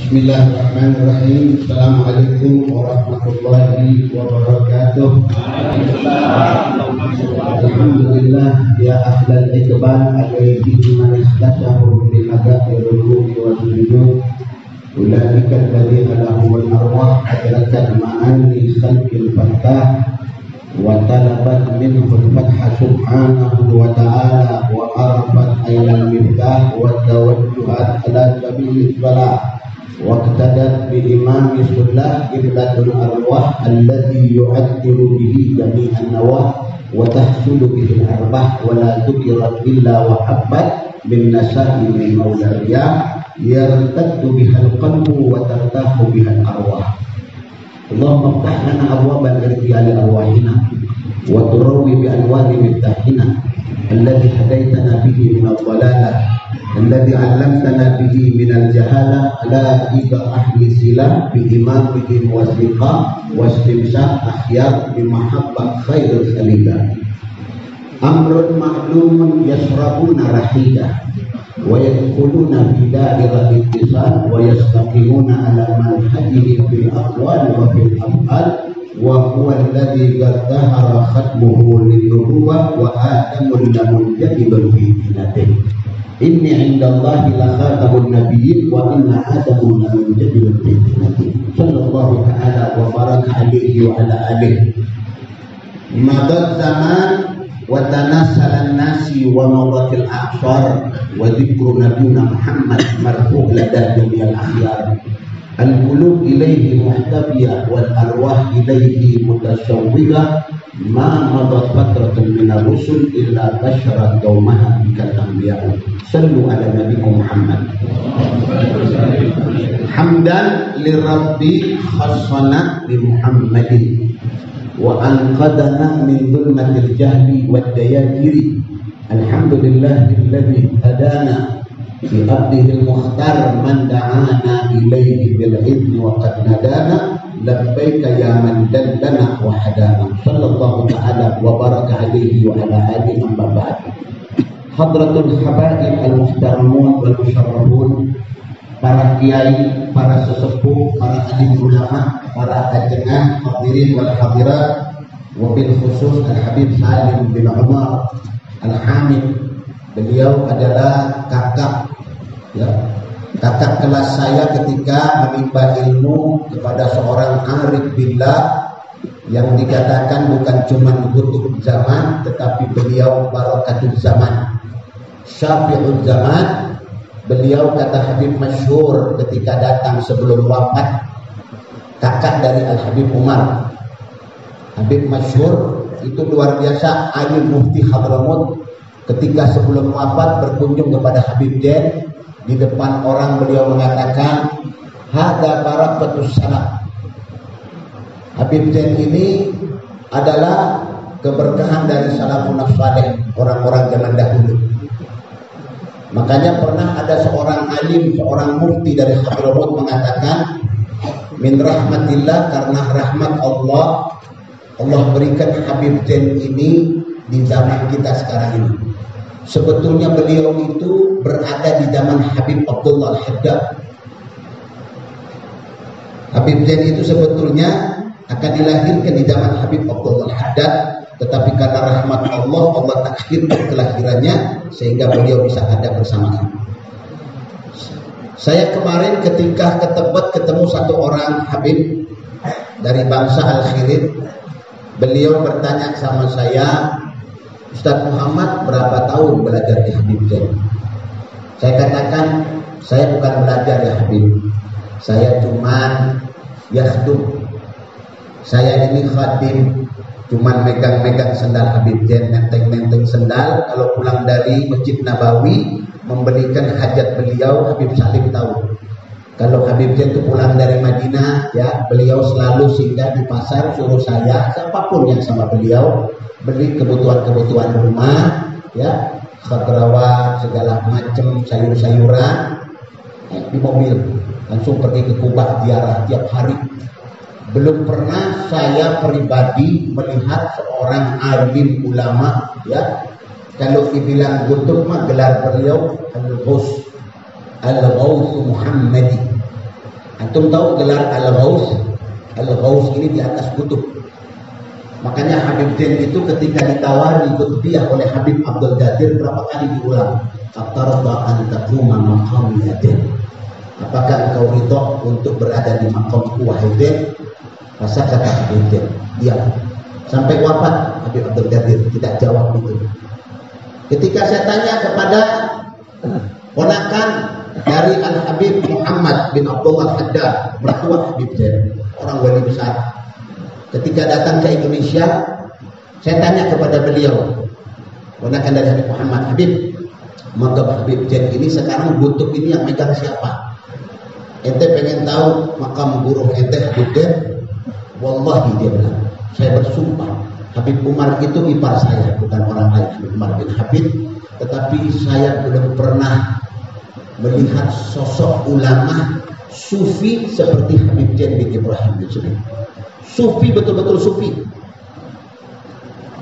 Bismillahirrahmanirrahim. Assalamualaikum warahmatullahi wabarakatuh. Alhamdulillah ya ahlal iqbal alaihi man istasahu bil agatir ruhi wa sujud. Ulaika alladhina lahumul arwah adrakat ma'ani khalqil fattah wa talabat minhu al-fatha subhanahu wa ta'ala wa arafat ailal miftah wa tawajjuhat ala sabilil falah واقتدت بإمام السلة قبلة الأرواح الذي يعذر به جميع النواح وتحصل به الأرباح ولا ذكرت إلا وحبت بالنسائم المولوية يرتد بها القلب وترتاح بها الأرواح. اللهم افتح لنا أبواب الارتياح لأرواحنا وتروي بأنوار مفتاحنا الذي هديتنا به من الضلالة الذي علمتنا به من الجهالة على إيد أهل السلام بإمامهم وثقة واستمساك أحياء بمحبة خير الخليقة. أمر معلوم يشربون رحية ويدخلون في دائرة اتصال ويستقيمون على منهجه في الأقوال وفي الأفعال وهو الذي قد ظهر ختمه للنبوة وآدم لمنجذب في دينته. Inni indallahi la khatamun nabiyyin wa inna adamu la munjadilun fi dinihi. Sallallahu ta'ala wa baraka alaihi wa ala alihi. Madad zaman wa tanassalan nasi wa madatil a'sar wa dhikru nabiyina Muhammad marfu' lada jami'al akhyar. Al-qulub ilayhi muhtabiyah wal arwah ilayhi mutashawwidah. Ma madat fatratun min ar-rusul illa basyarat qaumaha bikal anbiya. Sallu ala nabiyikum Muhammad. Hamdan lirabbi khassana bi Muhammadin wa anqadana min dhulmatil jahli wad dayajiri. Alhamdulillahilladzi hadana bi abdihi al-mukhtar man da'ana ilayhi bil idni wa qad nadana. Labbaika ya man dallana wa hadana. Sallallahu ta'ala wa baraka alaihi wa ala alihi amma ba'd. Hadratul habaib al-muhtaramun wal musharrafun, para kiai, para sesepuh, para alim ulama, para ajengah, hadirin wal hadirat, wabil khusus Al-Habib Salim bin Umar Al-Hamid. Beliau adalah kakak, ya, kakak kelas saya ketika menimba ilmu kepada seorang arif billah yang dikatakan bukan cuma kutub zaman, tetapi beliau barakatul zaman, syafi'ul zaman. Beliau kata Habib masyhur ketika datang sebelum wafat, kakak dari Al-Habib Umar. Habib masyhur itu luar biasa, alim mufti Hadramut. Ketika sebelum wafat berkunjung kepada Habib Den, di depan orang beliau mengatakan, hada barakatus salaf. Habib Den ini adalah keberkahan dari salafun saleh, orang-orang zaman dahulu. Makanya pernah ada seorang alim, seorang mufti dari Hadramut mengatakan, min rahmatillah, karena rahmat Allah, Allah berikan Habib Den ini di zaman kita sekarang ini. Sebetulnya beliau itu berada di zaman Habib Abdullah Al-Haddad. Habib Den itu sebetulnya akan dilahirkan di zaman Habib Abdullah Al-Haddad, tetapi karena rahmat Allah, Allah takhirkan kelahirannya sehingga beliau bisa ada bersama kami. Saya kemarin ketika ke Tebet ketemu satu orang Habib dari bangsa Al-Khirid. Beliau bertanya sama saya, Ustaz Muhammad berapa tahun belajar di Habib Den? Saya katakan, saya bukan belajar ya Habib, saya cuman yakhdum. Saya ini khadim, cuman megang-megang sendal Habib Den, menteng-menteng sendal. Kalau pulang dari Masjid Nabawi memberikan hajat beliau, Habib Salim tahu. Kalau Habib Den itu pulang dari Madinah, ya beliau selalu singgah di pasar, suruh saya, siapapun yang sama beliau, beli kebutuhan-kebutuhan rumah, ya, khadrawat, segala macam sayur-sayuran, di mobil, langsung pergi ke Kubah ziarah tiap hari. Belum pernah saya pribadi melihat seorang alim ulama, ya, kalau dibilang kutub mah gelar beliau Al-Ghaus Muhammadi. Antum tahu gelar Al-Ghaus? Al-Ghaus ini di atas kutub. Makanya Habib Zain itu ketika ditawari khutbah oleh Habib Abdul Qadir berapa kali diulang, "Atarda an taquma maqami Zain." Apakah engkau ridho untuk berada di maqamku wahai Zain? Masa kata Habib Zain, iya. Sampai wafat Habib Abdul Qadir tidak jawab itu. Ketika saya tanya kepada ponakan dari Al-Habib Muhammad bin Abdullah Haddad, mertua Habib Zain, orang wali besar, ketika datang ke Indonesia, saya tanya kepada beliau, ponakan dari Habib Muhammad, Habib, mantap Habib Zain ini sekarang butuh ini yang megang siapa? Ente pengen tahu makam guru ente Habib Zain? Wallahi dia bilang, saya bersumpah, Habib Umar itu ipar saya, bukan orang lain, Habib Umar bin Habib, tetapi saya belum pernah melihat sosok ulama sufi seperti Habib Zain bin Ibrahim bin Sulaim. Sufi, betul-betul sufi.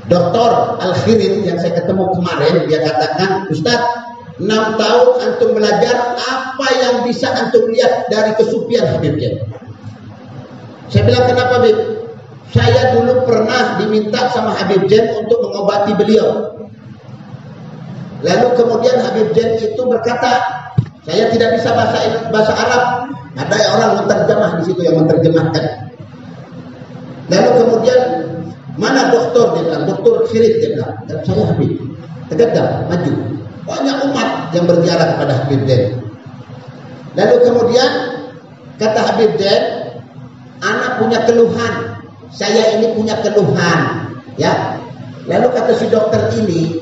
Dr. Al-Khirin yang saya ketemu kemarin, dia katakan, Ustaz, 6 tahun antum belajar, apa yang bisa antum lihat dari kesufian Habib Zain? Saya bilang, kenapa Habib? Saya dulu pernah diminta sama Habib Zain untuk mengobati beliau. Lalu kemudian Habib Zain itu berkata, saya tidak bisa bahasa Arab. Ada orang menterjemah di situ yang menerjemahkan. Lalu kemudian mana dokter? Dia bilang, Dokter Khirin, dia bilang. Dan saya Habib, tegak maju. Banyak umat yang berziarah kepada Habib Zain. Lalu kemudian kata Habib Zain, anak punya keluhan, saya ini punya keluhan, ya. Lalu kata si dokter ini,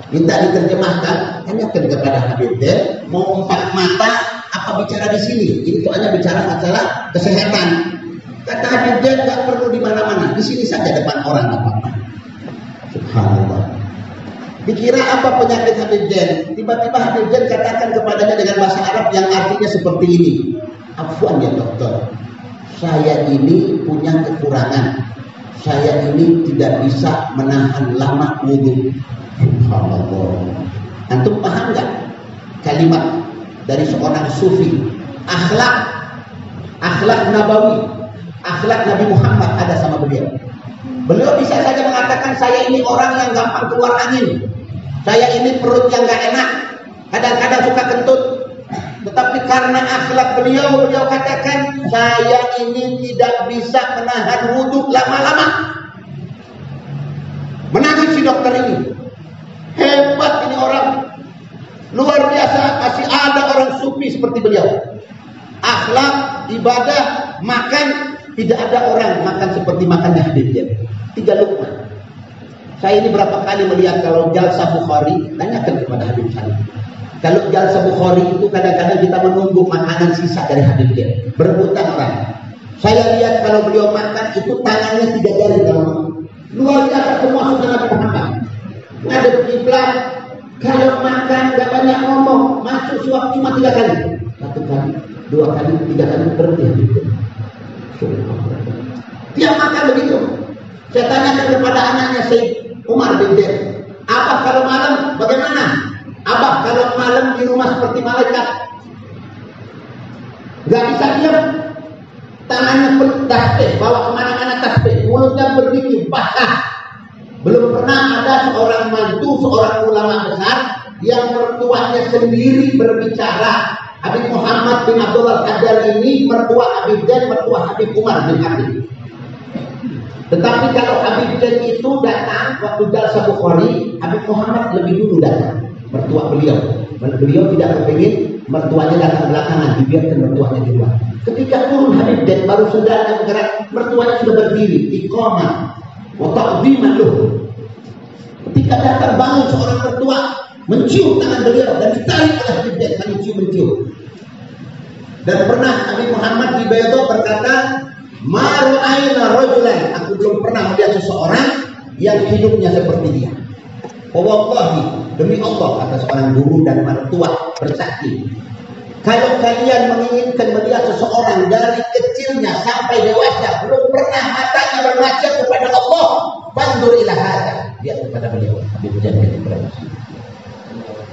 minta diterjemahkan, tanyakan kepada Habib Zain, mau 4 mata apa bicara di sini? Ini soalnya bicara masalah kesehatan. Kata Habib Zain, nggak perlu di mana-mana, di sini saja depan orang apa-apa. Subhanallah. Dikira apa penyakit Habib Zain? Tiba-tiba Habib Zain katakan kepadanya dengan bahasa Arab yang artinya seperti ini. Afwan ya dokter, saya ini punya kekurangan. Saya ini tidak bisa menahan lama wudhu. Subhanallah. Antum paham nggak kalimat dari seorang sufi? Akhlak nabawi, akhlak Nabi Muhammad ada sama beliau. Beliau bisa saja mengatakan, saya ini orang yang gampang keluar angin, saya ini perut yang gak enak, kadang-kadang suka kentut. Tetapi karena akhlak beliau katakan, saya ini tidak bisa menahan wudhu lama-lama. Menangis si dokter ini. Hebat ini orang, luar biasa. Masih ada orang sufi seperti beliau. Akhlak, ibadah, makan, tidak ada orang makan seperti makannya Habib Zain. 3 lukmah. Saya ini berapa kali melihat kalau jalsa Bukhari, tanyakan kepada Habib Zain. Kalau jalsa Bukhari itu kadang-kadang kita menunggu makanan sisa dari Habib Zain. Berebutan orang. Saya lihat kalau beliau makan itu tangannya 3 jari dalam. Luar biasa semua sudah Nabi Muhammad. Ngadep kiblat, kalau makan gak banyak ngomong, masuk suap cuma 3 kali. 1 kali, 2 kali, 3 kali berhenti Habib Zain. Dia makan begitu. Saya tanyakan kepada anaknya Syekh Umar bin Zain, Abah kalau malam bagaimana? Abah kalau malam di rumah seperti malaikat, gak bisa diam, tangannya tasbih, bawa kemana-mana tasbih, mulutnya berzikir, basah. Belum pernah ada seorang mantu, seorang ulama besar yang mertuanya sendiri berbicara. Habib Muhammad bin Abdullah Haddad ini mertua Habib Zain, mertua Habib Umar bin Habib. Tetapi kalau Habib Zain itu datang waktu jalsa Bukhari, Habib Muhammad lebih dulu datang, mertua beliau. Beliau tidak kepingin mertuanya datang belakangan, dibiarkan mertuanya di luar. Ketika turun Habib Zain, baru saudaranya bergerak, mertuanya sudah berdiri, iqamah wa taqdiman lahu. Ketika datang bangun seorang mertua, mencium tangan beliau dan ditarik oleh Habib Zain, mencium. Dan pernah Habib Muhammad di Beirut berkata, "Ma ra'ayna rajulan," aku belum pernah melihat seseorang yang hidupnya seperti dia. Wallahi, demi Allah, kata seorang guru dan mertua bersaksi, kalau kalian menginginkan melihat seseorang dari kecilnya sampai dewasa, belum pernah matanya bermacet kepada Allah, fanzur ila hada, lihat kepada beliau Habib Zain bin Ibrahim.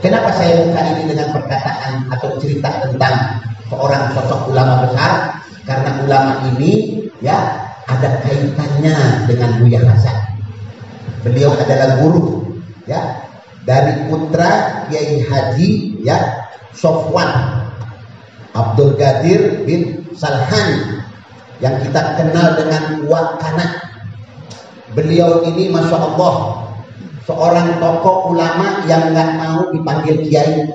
Kenapa saya buka ini dengan perkataan atau cerita tentang seorang sosok ulama besar? ulama ini ya ada kaitannya dengan Buya Hasan. Beliau adalah guru ya dari putra Kiai Haji ya Sofwan Abdul Qadir bin Salhan yang kita kenal dengan Wakana. Beliau ini Masya Allah seorang tokoh ulama yang nggak mau dipanggil kiai,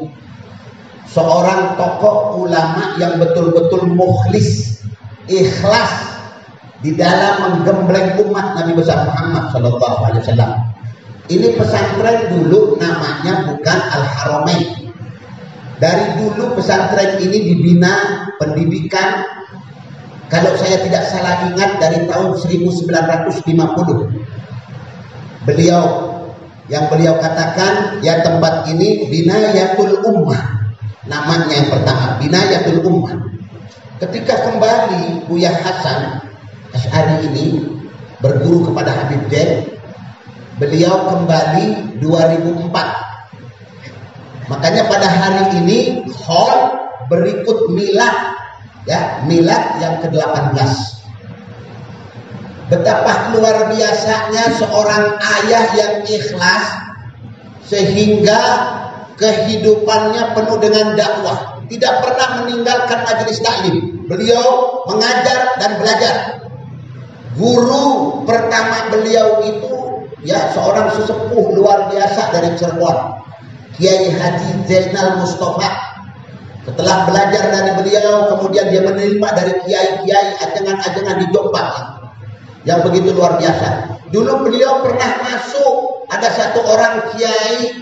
seorang tokoh ulama yang betul-betul mukhlis, ikhlas di dalam menggembleng umat Nabi besar Muhammad Sallallahu Alaihi Wasallam. Ini pesantren dulu namanya bukan Al-Haramain. Dari dulu pesantren ini dibina pendidikan, kalau saya tidak salah ingat dari tahun 1950. Beliau katakan ya tempat ini Binayatul Ummah, namanya yang pertama Binayatul Ummah. Ketika kembali Buya Hasan Asy'ari ini berguru kepada Habib Zain, beliau kembali 2004. Makanya pada hari ini hall berikut milad ya, milad yang ke-18. Betapa luar biasanya seorang ayah yang ikhlas sehingga kehidupannya penuh dengan dakwah, tidak pernah meninggalkan majelis taklim. Beliau mengajar dan belajar. Guru pertama beliau itu ya seorang sesepuh luar biasa dari Cirebon, Kiai Haji Zainal Mustafa. Setelah belajar dari beliau, kemudian dia menerima dari kiai-kiai ajengan-ajengan di Jombang yang begitu luar biasa. Dulu beliau pernah masuk, ada satu orang kiai.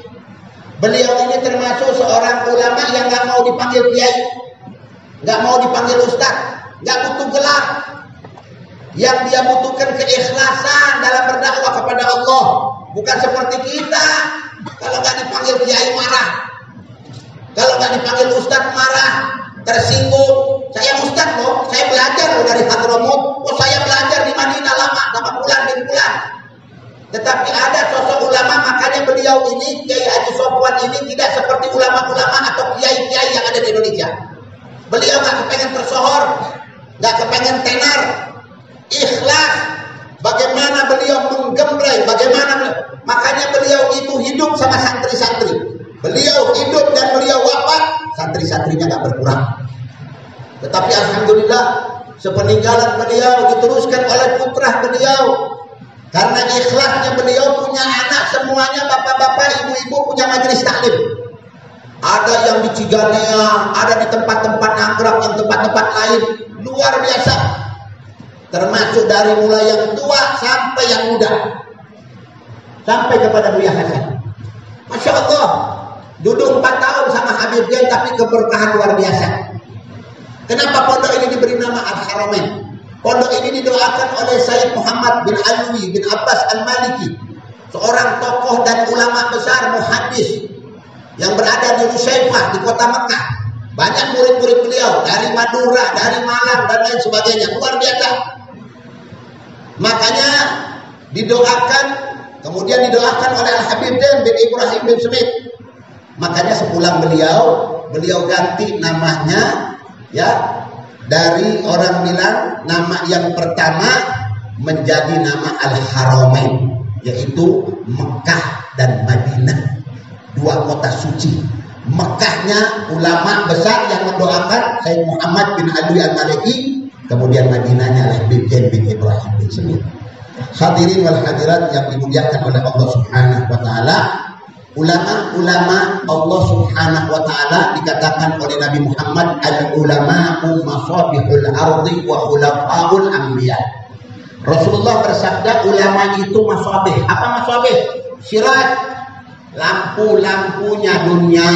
Beliau ini termasuk seorang ulama yang nggak mau dipanggil kiai, nggak mau dipanggil ustaz, nggak butuh gelar. Yang dia butuhkan keikhlasan dalam berdakwah kepada Allah. Bukan seperti kita, kalau nggak dipanggil kiai marah, kalau nggak dipanggil ustaz marah, tersinggung. Saya ustaz loh, saya belajar loh dari Hadramut. Oh saya belajar di Madinah lama, sama bulan. Tetapi ada sosok ulama, makanya beliau ini Kiai Haji Sofwan ini tidak seperti ulama-ulama atau kiai-kiai yang ada di Indonesia. Beliau nggak kepengen tersohor, nggak kepengen tenar, ikhlas. Bagaimana beliau menggembleng, makanya beliau itu hidup sama santri-santri. Beliau hidup dan beliau wafat, santri-santrinya nggak berkurang. Tetapi alhamdulillah sepeninggalan beliau diteruskan oleh putra beliau. Karena ikhlasnya beliau punya anak semuanya bapak-bapak, ibu-ibu punya majelis taklim. Ada yang di Ciganea, ada di tempat-tempat nangkrak, yang tempat-tempat lain, luar biasa. Termasuk dari mulai yang tua sampai yang muda, sampai kepada Buya Hasan. Masya Allah, duduk 4 tahun sama Habib Zain, tapi keberkahan luar biasa. Kenapa pondok ini diberi nama Al-Haramain? Pondok ini didoakan oleh Sayyid Muhammad bin Alwi bin Abbas Al-Maliki, seorang tokoh dan ulama besar muhaddis yang berada di Rusaifah di kota Mekah. Banyak murid-murid beliau dari Madura, dari Malang dan lain sebagainya, luar biasa. Makanya didoakan, kemudian didoakan oleh Al-Habib Zain bin Ibrahim bin Smith. Makanya sepulang beliau ganti namanya ya, dari orang bilang nama yang pertama menjadi nama Al-Haramain, yaitu Mekah dan Madinah, 2 kota suci. Mekahnya ulama besar yang mendoakan Sayyid Muhammad bin Alwi Al-Maliki, kemudian Madinahnya Habib Zain bin Ibrahim bin Smith. Hadirin wal hadirat yang dimuliakan oleh Allah Subhanahu wa taala, ulama-ulama Allah Subhanahu wa taala dikatakan oleh Nabi Muhammad al-ulama'u masabihul ardi wa khulafaul anbiya. Rasulullah bersabda ulama itu masabih. Apa masabih? Siraj, lampu-lampunya dunia,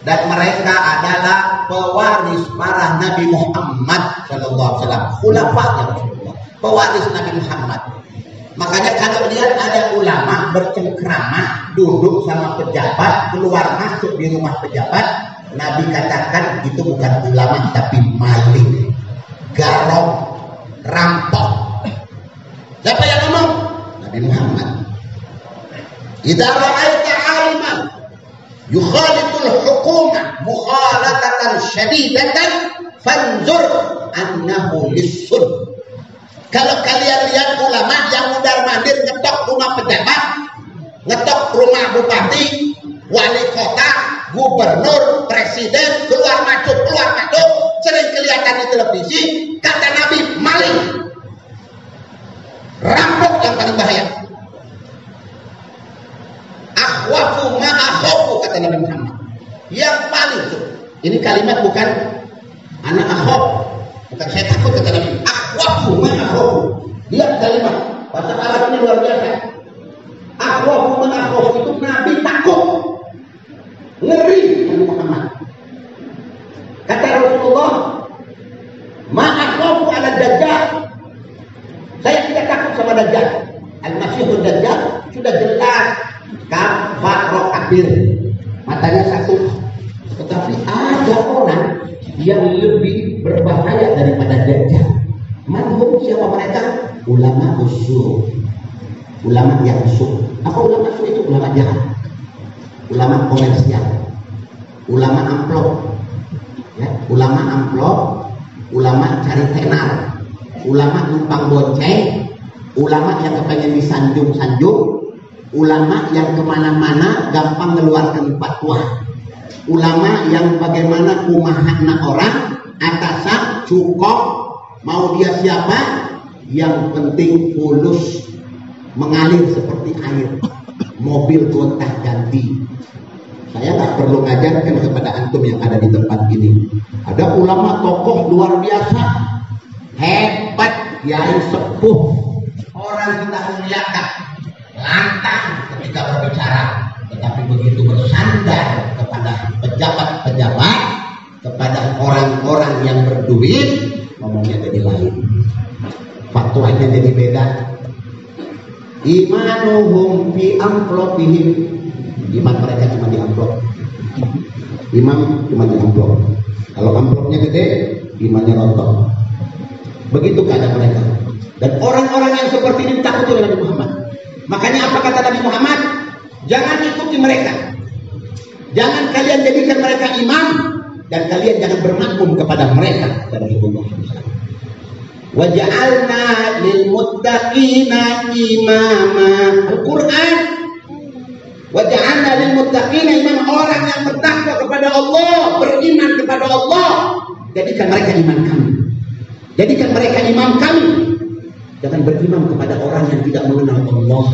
dan mereka adalah pewaris para Nabi Muhammad sallallahu alaihi wasallam. Khulafa'nya Rasulullah, pewaris Nabi Muhammad. Makanya kalau lihat ada ulama bercengkrama duduk sama pejabat, keluar masuk di rumah pejabat, Nabi katakan itu bukan ulama tapi maling, garong, rampok. Siapa yang ngomong? Nabi Muhammad. Idza ra'aita 'aliman yukhalitul hukumah mukhalatatan syadidatan fanzur an annahu lissun. Kalau kalian lihat ulama yang mundar-mandir ngetok rumah pejabat, ngetok rumah bupati, wali kota, gubernur, presiden, keluar masuk, sering kelihatan di televisi, kata Nabi maling, rampok yang paling bahaya. Akhwafu ma'akhofu, kata Nabi Muhammad, yang paling, ini kalimat bukan anak akhwaf, bukan saya takut, kata Nabi, akhwafu ma'akhofu. Lihat kalimat bahasa Arab ini luar biasa. Akhwafu ma'akhofu itu Nabi takut, ngeri Nabi Muhammad. Kata Rasulullah, ma'akhofu ala dajjal, saya tidak takut sama dajjal. Al-Masihud Dajjal sudah jelas kafir, matanya satu. Tetapi ada orang yang lebih berbahaya daripada dajjal. Manhum, siapa mereka? Ulama usul, ulama yang usul. Apa ulama usul itu? Ulama jahat, ulama komersial, ulama amplop, ya, ulama amplop, ulama cari tenar, ulama numpang bonceng, ulama yang kepengen disanjung-sanjung, ulama yang kemana-mana gampang mengeluarkan fatwa, ulama yang bagaimana kumahana orang, atasan, cukup, mau dia siapa, yang penting fulus, mengalir seperti air, mobil gonta ganti. Saya nggak perlu ngajarkan kepada antum yang ada di tempat ini. Ada ulama tokoh luar biasa, hebat, kiai sepuh, orang kita muliakan, lantang ketika berbicara, tetapi begitu bersandar kepada pejabat-pejabat, kepada orang-orang yang berduit, ngomongnya jadi lain, fatwanya jadi beda. Imanuhum fi amplopihim, iman mereka cuma di amplop, iman cuma di amplop. Kalau amplopnya gede, imannya rontok. Begitu keadaan mereka. Dan orang-orang yang seperti ini takut oleh Nabi Muhammad. Makanya apa kata Nabi Muhammad? Jangan ikuti mereka, jangan kalian jadikan mereka imam, dan kalian jangan bermakmum kepada mereka. Dan Rasulullah SAW, wa ja'alna lil muttaqina imama. Al-Quran, wa ja'alna lil muttaqina imama, orang yang bertakwa kepada Allah, beriman kepada Allah, jadikan mereka imam kami, jadikan mereka imam kami. Jangan beriman kepada orang yang tidak mengenal Allah,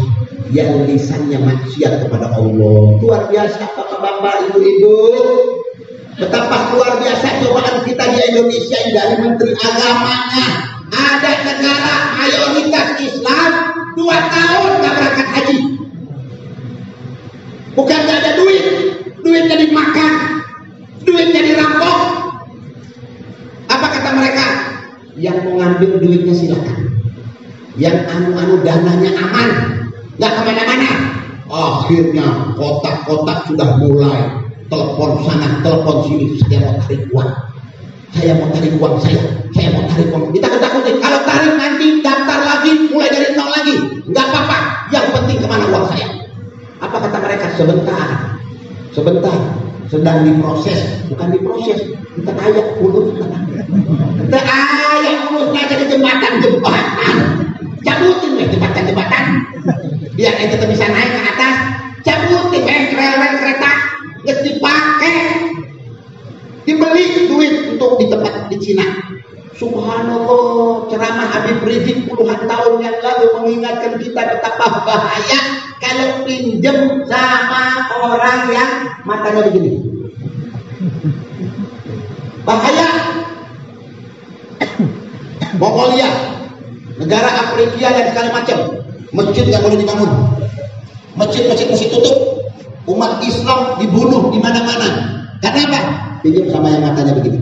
yang lisannya maksiat kepada Allah. Luar biasa bapak-bapak, ibu-ibu, betapa luar biasa cobaan kita di Indonesia ini. Dari menteri agamanya, ada negara mayoritas Islam 2 tahun gak berangkat haji. Bukan gak ada duit, duitnya dimakan, duitnya dirampok. Apa kata mereka? Yang mau ngambil duitnya silakan, yang anu dananya aman, nggak kemana-mana. Akhirnya kotak-kotak sudah mulai telepon sana, telepon sini. Saya mau tarik uang, saya mau tarik uang, saya mau tarik uang. Kita ketakutin, kalau tarik nanti daftar lagi, mulai dari nol lagi. Nggak apa-apa, yang penting kemana uang saya. Apa kata mereka? Sebentar, sedang diproses. Bukan diproses, kita ayak fulus, kita ayak fulusnya jadi jembatan. Cabutin jembatan, biar ente bisa naik ke atas. Cabutin rel kereta, nggak dipakai, dibeli duit untuk di tempat di Cina. Subhanallah, ceramah Habib Rizik puluhan tahun yang lalu mengingatkan kita betapa bahaya kalau pinjem sama orang yang matanya begini. Bahaya. Mongolia, negara Afrika dan segala macam, masjid nggak boleh dibangun, masjid mesti tutup, umat Islam dibunuh di mana-mana. Kenapa? Pinjam sama yang matanya begini.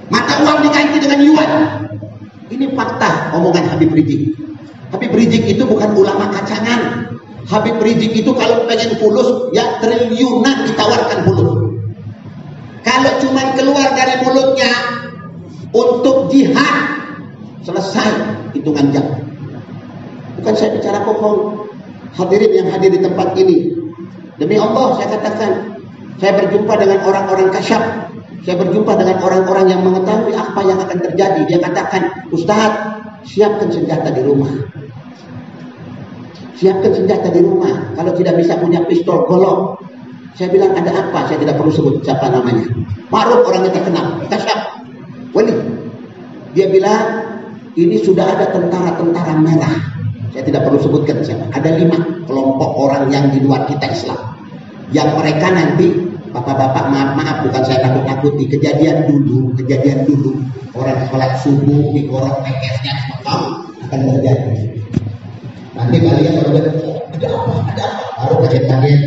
Mata uang diganti dengan yuan. Ini fakta omongan Habib Rizik. Habib Rizik itu bukan ulama kacangan. Habib Rizik itu kalau pengen fulus, ya triliunan ditawarkan fulus. Kalau cuma keluar dari mulutnya untuk jihad, selesai hitungan jam. Bukan saya bicara bohong. Hadirin yang hadir di tempat ini, demi Allah saya katakan, saya berjumpa dengan orang-orang kasyaf, Saya berjumpa dengan orang-orang yang mengetahui apa yang akan terjadi. Dia katakan, Ustaz, siapkan senjata di rumah. Siapkan senjata di rumah. Kalau tidak bisa punya pistol golok. Saya bilang, ada apa? Saya tidak perlu sebut siapa namanya. Ma'ruf, orangnya terkenal. Kita siap. Wali. Dia bilang, ini sudah ada tentara-tentara merah. Saya tidak perlu sebutkan siapa. Ada 5 kelompok orang yang di luar kita Islam. Yang mereka nanti, bapak-bapak maaf bukan saya takut-takuti. Kejadian dulu. Orang sholat subuh, dikorok PS-nya, tahu akan terjadi. Nanti kalian kalau ada apa? Baru kaget-kaget.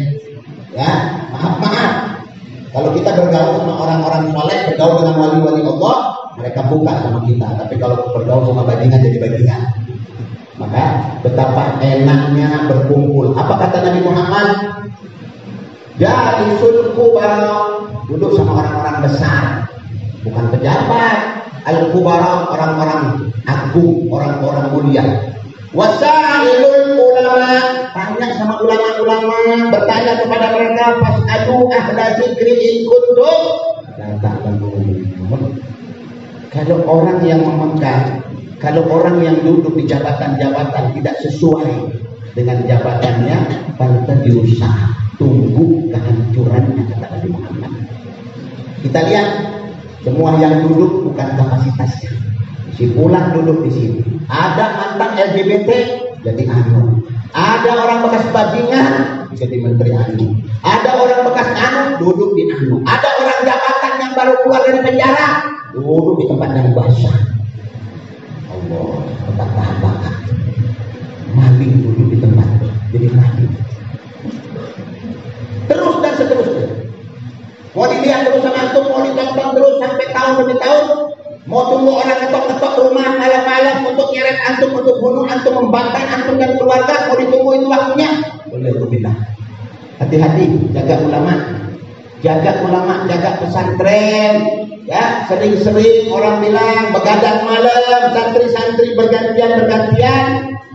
Ya, maaf. Kalau kita bergaul sama orang-orang soleh, bergaul dengan wali-wali Allah, mereka buka sama kita. Tapi kalau bergaul sama bajingan jadi bajingan. Maka betapa enaknya berkumpul. Apa kata Nabi Muhammad? Jalisul kubara, duduk sama orang-orang besar, bukan pejabat. Al-kubara, orang-orang agung, orang-orang mulia. Wasailul ulama, tanya sama ulama-ulama, bertanya kepada mereka, fas'alu ahla dzikri in kuntum la ta'lamun. Kalau orang yang memegang, kalau orang yang duduk di jabatan-jabatan tidak sesuai dengan jabatannya, pantas diusaha, tunggu kehancurannya, kata Nabi Muhammad. Kita lihat, semua yang duduk bukan kapasitasnya. Si pulang duduk di sini. Ada mantan LGBT jadi anu. Ada orang bekas bajingan jadi menteri anu. Ada orang bekas anu duduk di anu. Ada orang jabatan yang baru keluar dari penjara duduk di tempat yang basah. Allah, tempat bahan-bahan. Maling duduk di tempat jadi maling. Terus dan seterusnya. Mau dilihat terus sama antum, mau ditonton terus sampai tahun demi tahun. Mau tunggu orang ngetok-ngetok rumah malam-malam untuk nyeret antum, untuk bunuh antum, membantai antum dan keluarga. Mau ditunggu itu waktunya. Boleh bilang. Hati-hati, jaga ulama, jaga pesantren. Ya, sering-sering orang bilang begadang malam, santri-santri bergantian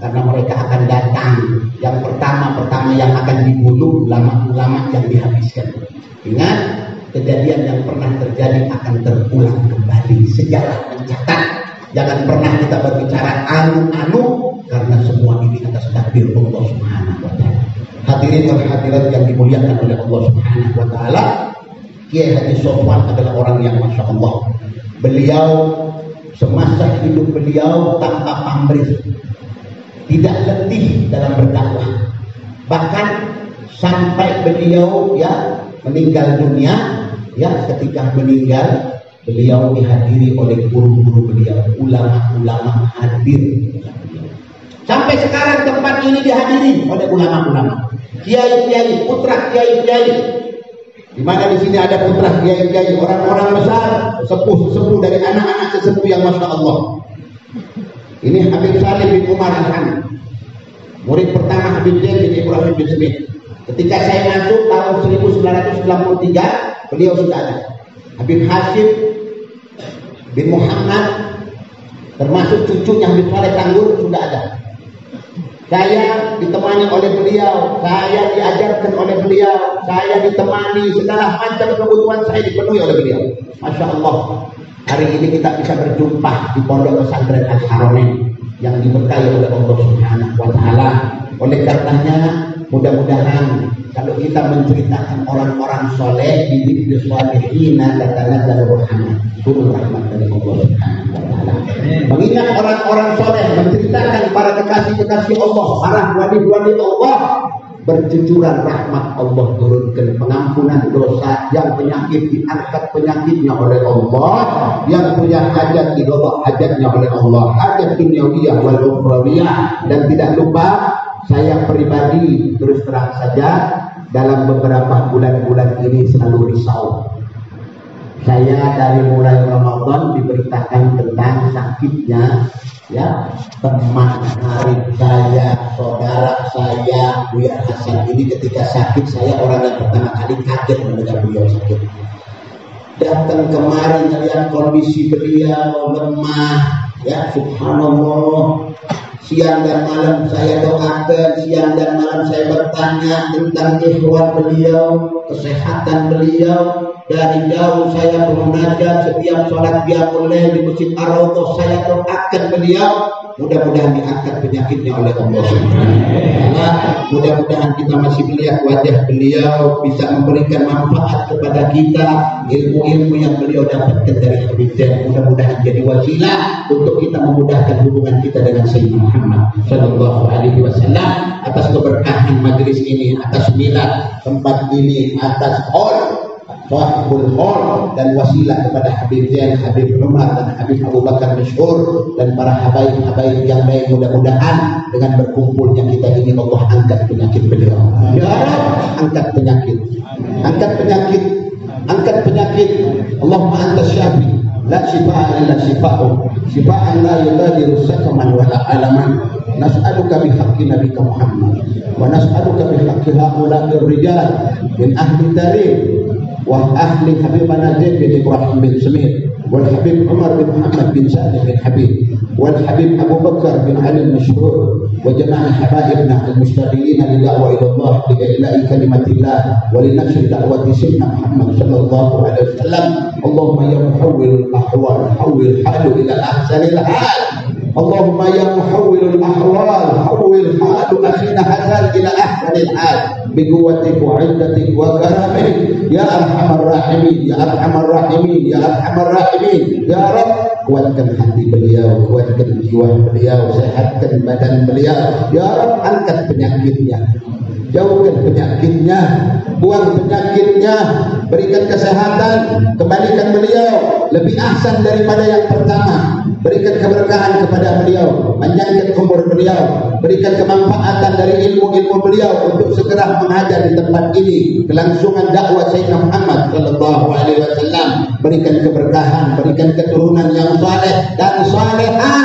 karena mereka akan datang. Yang pertama yang akan dibunuh ulama-ulama yang dihabiskan. Ingat, kejadian yang pernah terjadi akan terulang kembali. Sejarah mencatat. Jangan pernah kita berbicara anu-anu, karena semua ini atas takdir Allah Subhanahu wa taala. Hadirin dan hadirat yang dimuliakan oleh Allah Subhanahu wa taala, Kiai Haji Sofwan adalah orang yang Masya Allah. Beliau semasa hidup beliau tanpa pamrih, tidak letih dalam berdakwah. Bahkan sampai beliau meninggal dunia, ketika meninggal beliau dihadiri oleh guru-guru beliau, ulama-ulama hadir. Sampai sekarang tempat ini dihadiri oleh ulama-ulama, kiai-kiai, putra kiai-kiai. Di mana di sini ada putra kiai-kiai, orang-orang besar, sepuh-sepuh dari anak-anak sesepuh yang Masya Allah. Ini Habib Salim bin Umar Al-Hamid, murid pertama Habib Zain bin Ibrahim bin Smith. Ketika saya masuk tahun 1993, beliau sudah ada. Habib Hashim bin Muhammad, termasuk cucunya Habib Saleh Tanggur, sudah ada. Saya ditemani oleh beliau, saya diajarkan oleh beliau, saya ditemani, segala macam kebutuhan saya dipenuhi oleh beliau. Masya Allah, hari ini kita bisa berjumpa di Pondok Pesantren Al-Haramain yang diberkahi oleh Allah Subhanahu wa taala. Oleh karenanya, mudah-mudahan kalau kita menceritakan orang-orang soleh, di solehina tatanazzalu rahmah, turun rahmat dari Allah Subhanahu wa taala. Mengingat orang-orang soleh, menceritakan para kekasih-kekasih Allah, para wali-wali Allah, bercucuran rahmat Allah turunkan, pengampunan dosa, yang penyakit diangkat penyakitnya oleh Allah, yang punya hajat dibawa hajatnya oleh Allah, hajat dunyawiyah wal ukhrawiyah. Dan tidak lupa, saya pribadi terus terang saja dalam beberapa bulan-bulan ini selalu risau. Saya dari mulai Ramadan diberitakan tentang sakitnya teman karib saya, saudara saya, Buya Hasan ini. Ketika sakit, saya orang yang pertama kali kaget mendengar beliau sakit. Datang kemarin melihat kondisi beliau lemah, subhanallah. Siang dan malam saya doakan, siang dan malam saya bertanya tentang ikhwan beliau, kesehatan beliau. Dari jauh saya bermunajat, setiap sholat qiyamul lail di Masjid Ar-Raudhah saya doakan beliau. Mudah-mudahan diangkat penyakitnya oleh Allah SWT. Mudah-mudahan kita masih melihat wajah beliau bisa memberikan manfaat kepada kita, ilmu-ilmu yang beliau dapatkan dari Habib Zain. Mudah-mudahan jadi wasilah untuk kita memudahkan hubungan kita dengan Sayyidina Muhammad Sallallahu Alaihi Wasallam. Atas keberkahan majlis ini, atas milad tempat ini, atas hall Sahibul Hall dan wasilah kepada Habib Zain, Habib Umar dan Habib Abu Bakar Masyhur dan para habaib-habaib yang lain, mudah-mudahan dengan berkumpulnya kita ini Allah angkat penyakit beliau. Ya Allah, angkat penyakit. Angkat penyakit. Angkat penyakit. Allahumma anta syafi. La shifaa illa shifa'u. Shifaan la yugadiru saqaman wa la alaman. Nas'aluka bihaqqi nabika Muhammad wa nas'aluka bihaqqi haula'ir rijal min ahli tarikh wa ahli Habibana Zain bin Ibrahim bin Samir wal Habib Umar bin Muhammad bin Sa'id bin Habib wal Habib Abu Bakar bin Ali al-Mashhur wa jama'i habaibna al-mushtaghilin li da'wa ila Allah li ila'i kalimatillah wa li nashr da'wati sayyidina Muhammad sallallahu alaihi wasallam. Allahumma ya muhawwilul ahwal hawwil halu ila ahsanil hal. Allahumma ya muhawwilul ahwal hawwil halu akhina hadzal ila ahsanil hal bi quwwatik wa 'iddatik wa karamik ya arhamar rahimin ya arhamar rahimin ya arhamar rahimin ya Rabb. Kuatkan hati beliau, kuatkan jiwa beliau, sehatkan badan beliau ya Rabb. Angkat penyakitnya, jauhkan penyakitnya, buang penyakitnya, berikan kesehatan, kembalikan beliau lebih ahsan daripada yang pertama. Berikan keberkahan kepada beliau, panjangkan umur beliau, berikan kemanfaatan dari ilmu-ilmu beliau untuk segera mengajar di tempat ini, kelangsungan dakwah Sayyidina Muhammad sallallahu alaihi wasallam. Berikan keberkahan, berikan keturunan yang saleh dan salehah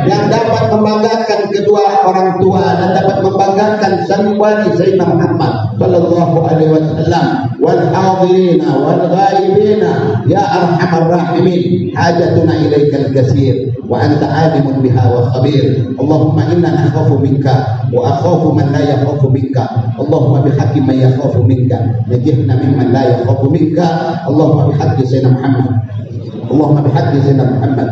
yang dapat membanggakan kedua orang tua dan dapat membanggakan sanubari Sayyidina Muhammad sallallahu alaihi wasallam. Wal hadirina wal ghaibina ya arhamar rahimin, hajatuna ilaikal katsir wa anta alimun biha wa khabir. Allahumma inna nakhafu minka wa akhafu man la yakhafu minka. Allahumma bihaqqi man yakhafu minka najihna mimman la yakhafu minka. Allahumma bihaqqi sayyidina Muhammad, Allahumma bihaqqi sayyidina Muhammad,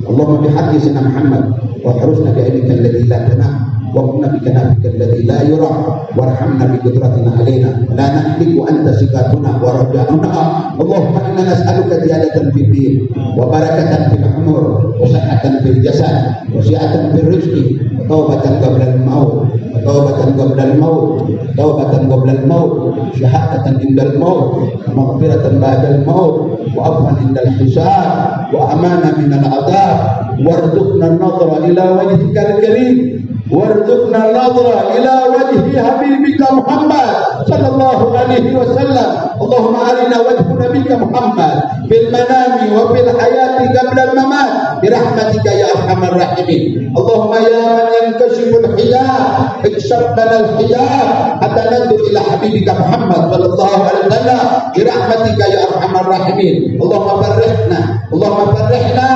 Allahumma bihaqqi sayyidina Muhammad wa harusna bi'ilmika alladhi la tanam وقنا بكنافك الذي لا يرى وارحمنا بقدرتنا علينا لا نهلك أنت ثقتنا ورجاؤنا. اللهم إنا نسألك زيادة في الدين وبركة في العمر وصحة في الجسد وسعة في الرزق وتوبة قبل الموت وتوبة قبل الموت توبة قبل الموت شهادة عند الموت ومغفرة بعد الموت وعفوا عند الحساب وأمانة من العذاب وارزقنا النظر إلى وجهك الكريم وارزقنا النظر إلى وجه حبيبك محمد صلى الله عليه وسلم. اللهم أرنا وجه نبيك محمد في المنام وفي الحياة قبل الممات برحمتك يا أرحم الراحمين. اللهم يا من ينكشف الحجاب اكشف لنا الحجاب حتى ننظر إلى حبيبك محمد صلى الله عليه وسلم برحمتك يا أرحم الراحمين. اللهم فرحنا اللهم فرحنا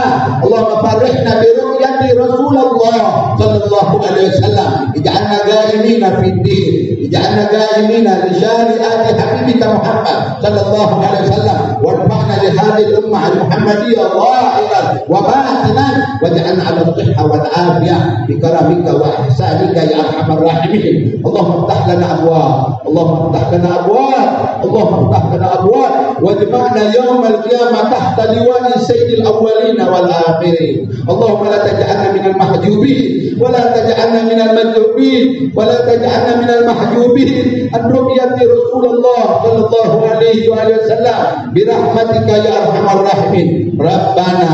اللهم فرحنا برؤية رسول الله صلى الله عليه وسلم. اجعلنا قائمين في الدين، اجعلنا قائمين لشارعات حبيبك محمد صلى الله عليه وسلم، وارفعنا لهذه الأمة المحمدية ظاهرا وباطنا، واجعلنا على الصحة والعافية بكرمك وإحسانك يا أرحم الراحمين. اللهم افتح لنا أبواب، اللهم افتح لنا أبواب، اللهم افتح لنا أبواب، واجمعنا يوم القيامة تحت لواء سيد الأولين والآخرين. اللهم لا تجعلنا من المحجوبين ولا تجعلنا من المجروبين ولا تجعلنا من المحجوبين عن رؤية رسول الله صلى الله عليه وآله وسلم برحمتك يا أرحم الراحمين. ربنا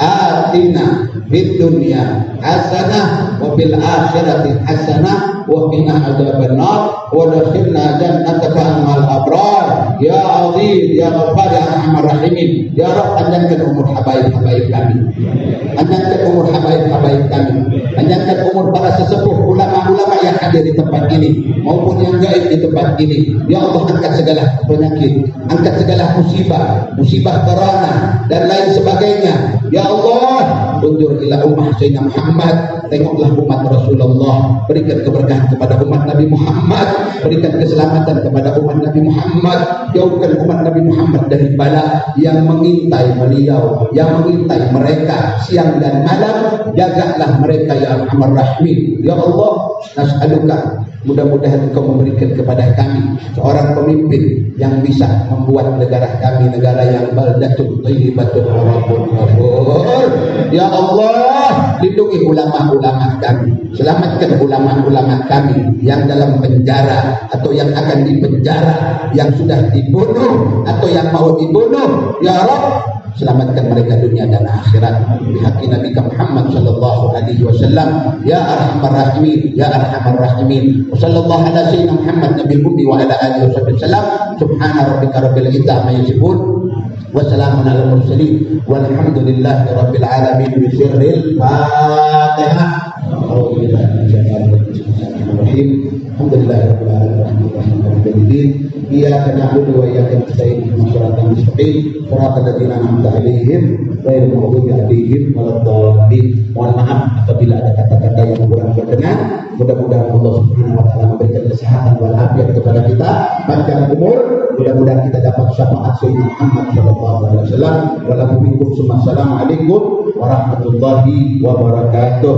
آتنا في الدنيا حسنة وفي الآخرة حسنة وقنا عذاب النار وادخلنا جنتك مع الأبرار يا عظيم يا غفار يا أرحم الراحمين. يا رب panjangkan umur habaib-habaib kami, panjangkan umur habaib-habaib kami, panjangkan umur para sesepuh ulama-ulama yang hadir di tempat ini maupun yang gaib di tempat ini. Ya Allah, angkat segala penyakit, angkat segala musibah, musibah corona dan lain sebagainya. Ya Allah, undur ila ummah Sayyidina Muhammad, tengoklah umat Rasulullah, berikan keberkahan kepada umat Nabi Muhammad, berikan keselamatan kepada umat Nabi Muhammad, jauhkan umat Nabi Muhammad dari bala yang mengintai beliau, yang mengintai mereka siang dan malam. Jagalah mereka ya Arhamar Rahimin. Ya Allah, nas'aluka, mudah-mudahan Engkau memberikan kepada kami seorang pemimpin yang bisa membuat negara kami negara yang baldatun thayyibatun wa rabbun ghafur. Ya Allah, lindungi ulama-ulama kami, selamatkan ulama-ulama kami yang dalam penjara atau yang akan dipenjara, yang sudah dibunuh atau yang mau dibunuh. Ya Rabb, selamatkan mereka dunia dan akhirat bihaqi Nabi Muhammad sallallahu alaihi wasallam ya arhamar rahimin ya arhamar rahimin. Wa sallallahu ala sayyidina Muhammad nabiyil ummi wa ala alihi wasallam. Subhana rabbika rabbil izzati amma yasifun wa salamun alal mursalin walhamdulillahi rabbil alamin. Bi sirril Fatihah. A'udzu billahi minasyaitonir rajim. Alhamdulillahi rabbil alamin. Iyyaka na'budu wa iyyaka nasta'in ihdinas siratal mustaqim siratal ladzina an'amta 'alaihim ghairil maghdubi 'alaihim waladdallin. Mohon maaf apabila ada kata-kata yang kurang berkenan. Mudah-mudahan Allah Subhanahu wa taala memberikan kesehatan wal afiat kepada kita, panjang umur. Mudah-mudahan kita dapat syafaat Sayyidina Muhammad sallallahu alaihi wasallam. Wassalamualaikum warahmatullahi wabarakatuh.